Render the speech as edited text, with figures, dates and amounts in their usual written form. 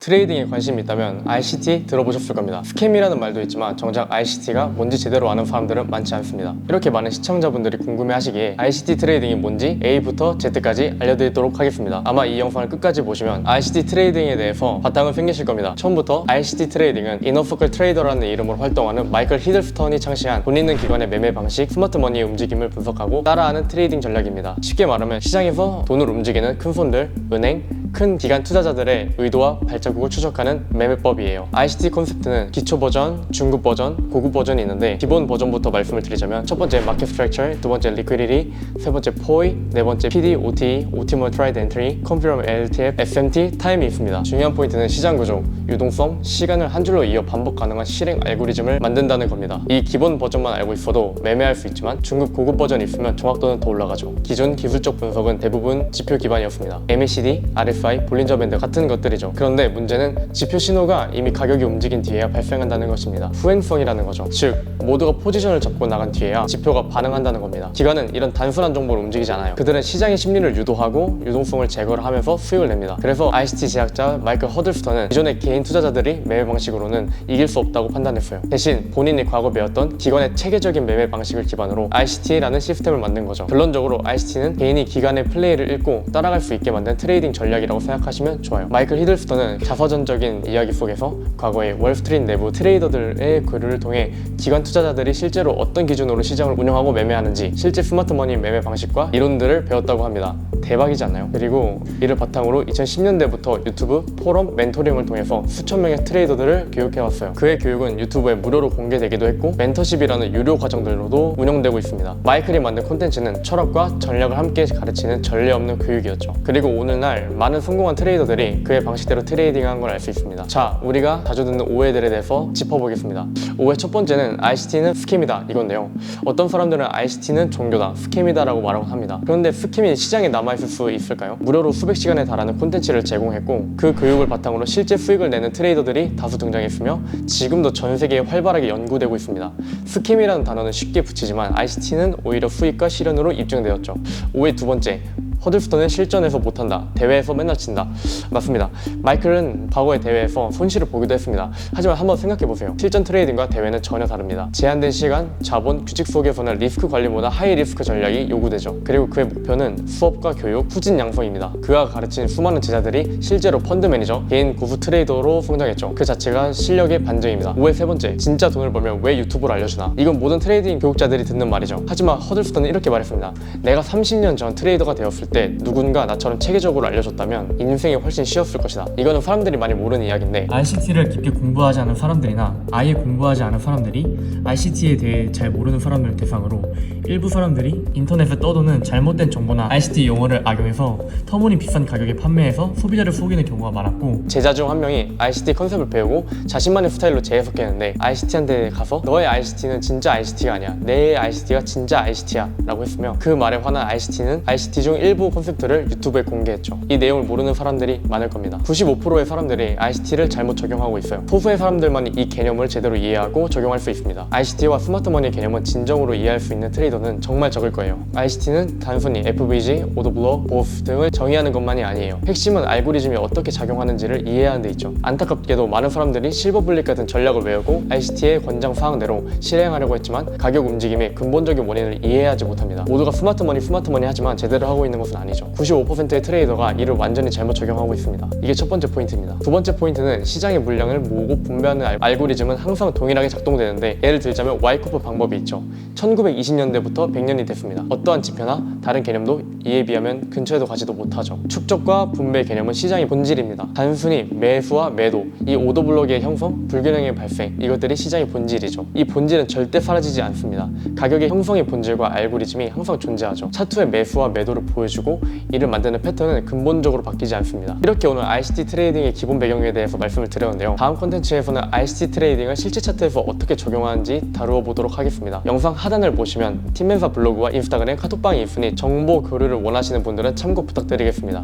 트레이딩에 관심이 있다면 ICT 들어보셨을 겁니다. 스캠이라는 말도 있지만 정작 ICT가 뭔지 제대로 아는 사람들은 많지 않습니다. 이렇게 많은 시청자분들이 궁금해하시기에 ICT 트레이딩이 뭔지 A부터 Z까지 알려드리도록 하겠습니다. 아마 이 영상을 끝까지 보시면 ICT 트레이딩에 대해서 바탕은 생기실 겁니다. 처음부터 ICT 트레이딩은 이너서클 트레이더라는 이름으로 활동하는 마이클 히들스턴이 창시한 돈 있는 기관의 매매 방식, 스마트 머니의 움직임을 분석하고 따라하는 트레이딩 전략입니다. 쉽게 말하면 시장에서 돈을 움직이는 큰 손들, 은행, 큰 기관 투자자들의 의도와 발자국을 추적하는 매매법이에요. ICT 콘셉트는 기초 버전, 중급 버전, 고급 버전이 있는데 기본 버전부터 말씀을 드리자면 첫 번째 마켓 스트럭처, 두 번째 리퀴디티, 세 번째 POI, 네 번째 PD, OTE, Optimal Trade Entry, Confirm LTF, SMT, 타임이 있습니다. 중요한 포인트는 시장 구조, 유동성, 시간을 한 줄로 이어 반복 가능한 실행 알고리즘을 만든다는 겁니다. 이 기본 버전만 알고 있어도 매매할 수 있지만 중급, 고급 버전이 있으면 정확도는 더 올라가죠. 기존 기술적 분석은 대부분 지표 기반이었습니다. MACD, RSI, 볼린저 밴드 같은 것들이죠. 그런데 문제는 지표 신호가 이미 가격이 움직인 뒤에야 발생한다는 것입니다. 후행성이라는 거죠. 즉 모두가 포지션을 잡고 나간 뒤에야 지표가 반응한다는 겁니다. 기관은 이런 단순한 정보를 움직이지 않아요. 그들은 시장의 심리를 유도하고 유동성을 제거를 하면서 수익을 냅니다. 그래서 ICT 제약자 마이클 허들스턴은 기존의 개인 투자자들이 매매 방식으로는 이길 수 없다고 판단했어요. 대신 본인이 과거 배웠던 기관의 체계적인 매매 방식을 기반으로 ICT라는 시스템을 만든 거죠. 결론적으로 ICT는 개인이 기관의 플레이를 읽고 따라갈 수 있게 만든 트레이딩 전략이라고 생각하시면 좋아요. 마이클 히들스턴은 자서전적인 이야기 속에서 과거의 월스트리트 내부 트레이더들의 글을 통해 기관 투자자들이 실제로 어떤 기준으로 시장을 운영하고 매매하는지 실제 스마트머니 매매 방식과 이론들을 배웠다고 합니다. 대박이지 않나요? 그리고 이를 바탕으로 2010년대부터 유튜브, 포럼, 멘토링을 통해서 수천 명의 트레이더들을 교육해왔어요. 그의 교육은 유튜브에 무료로 공개되기도 했고 멘터십이라는 유료 과정들로도 운영되고 있습니다. 마이클이 만든 콘텐츠는 철학과 전략을 함께 가르치는 전례 없는 교육이었죠. 그리고 오늘날 많은 성공한 트레이더들이 그의 방식대로 트레이딩한 걸 알 수 있습니다. 자, 우리가 자주 듣는 오해들에 대해서 짚어보겠습니다. 오해 첫 번째는 ICT는 스캠이다 이건데요. 어떤 사람들은 ICT는 종교다, 스캠이다 라고 말하곤 합니다. 그런데 스캠이 시장에 남아있을 수 있을까요? 무료로 수백 시간에 달하는 콘텐츠를 제공했고 그 교육을 바탕으로 실제 수익을 내는 트레이더들이 다수 등장했으며 지금도 전 세계에 활발하게 연구되고 있습니다. 스캠이라는 단어는 쉽게 붙이지만 ICT는 오히려 수익과 실현으로 입증되었죠. 오해 두 번째, 허들스턴은 실전에서 못한다, 대회에서 맨날 친다. 맞습니다. 마이클은 과거의 대회에서 손실을 보기도 했습니다. 하지만 한번 생각해보세요. 실전 트레이딩과 대회는 전혀 다릅니다. 제한된 시간, 자본, 규칙 속에서는 리스크 관리보다 하이 리스크 전략이 요구되죠. 그리고 그의 목표는 수업과 교육, 후진 양성입니다. 그가 가르친 수많은 제자들이 실제로 펀드 매니저, 개인 고수 트레이더로 성장했죠. 그 자체가 실력의 반증입니다. 오해 세 번째, 진짜 돈을 벌면 왜 유튜브를 알려주나? 이건 모든 트레이딩 교육자들이 듣는 말이죠. 하지만 허들스턴은 이렇게 말했습니다. 내가 30년 전 트레이더가 되었을 때 누군가 나처럼 체계적으로 알려줬다면 인생이 훨씬 쉬웠을 것이다. 이거는 사람들이 많이 모르는 이야기인데 ICT를 깊게 공부하지 않은 사람들이나 아예 공부하지 않은 사람들이 ICT에 대해 잘 모르는 사람들 대상으로 일부 사람들이 인터넷에 떠도는 잘못된 정보나 ICT 용어를 악용해서 터무니 비싼 가격에 판매해서 소비자를 속이는 경우가 많았고 제자 중 한 명이 ICT 컨셉을 배우고 자신만의 스타일로 재해석했는데 ICT한테 가서 너의 ICT는 진짜 ICT가 아니야, 내 ICT가 진짜 ICT야 라고 했으며 그 말에 화난 ICT는 ICT 중 일부 콘셉트를 유튜브에 공개했죠. 이 내용을 모르는 사람들이 많을 겁니다. 95%의 사람들이 ICT를 잘못 적용하고 있어요. 소수의 사람들만 이 개념을 제대로 이해하고 적용할 수 있습니다. ICT와 스마트머니 개념은 진정으로 이해할 수 있는 트레이더는 정말 적을 거예요. ICT는 단순히 FBG, 오더블럭, 보스 등을 정의하는 것만이 아니에요. 핵심은 알고리즘이 어떻게 작용하는지를 이해하는 데 있죠. 안타깝게도 많은 사람들이 실버블릿 같은 전략을 외우고 ICT의 권장 사항대로 실행하려고 했지만 가격 움직임의 근본적인 원인을 이해하지 못합니다. 모두가 스마트머니 하지만 제대로 하고 있는 것은 아니죠. 95%의 트레이더가 이를 완전히 잘못 적용하고 있습니다. 이게 첫 번째 포인트입니다. 두 번째 포인트는 시장의 물량을 모으고 분배하는 알고리즘은 항상 동일하게 작동되는데 예를 들자면 와이코프 방법이 있죠. 1920년대부터 100년이 됐습니다. 어떠한 지표나 다른 개념도 이에 비하면 근처에도 가지도 못하죠. 축적과 분배 개념은 시장의 본질입니다. 단순히 매수와 매도, 이 오더블록의 형성, 불균형의 발생, 이것들이 시장의 본질이죠. 이 본질은 절대 사라지지 않습니다. 가격의 형성의 본질과 알고리즘이 항상 존재하죠. 차트의 매수와 매도를 보여주고 이를 만드는 패턴은 근본적으로 바뀌지 않습니다. 이렇게 오늘 ICT 트레이딩의 기본 배경에 대해서 말씀을 드렸는데요. 다음 콘텐츠에서는 ICT 트레이딩을 실제 차트에서 어떻게 적용하는지 다루어 보도록 하겠습니다. 영상 하단을 보시면 팀멘사 블로그와 인스타그램, 카톡방이 있으니 정보 교류를 원하시는 분들은 참고 부탁드리겠습니다.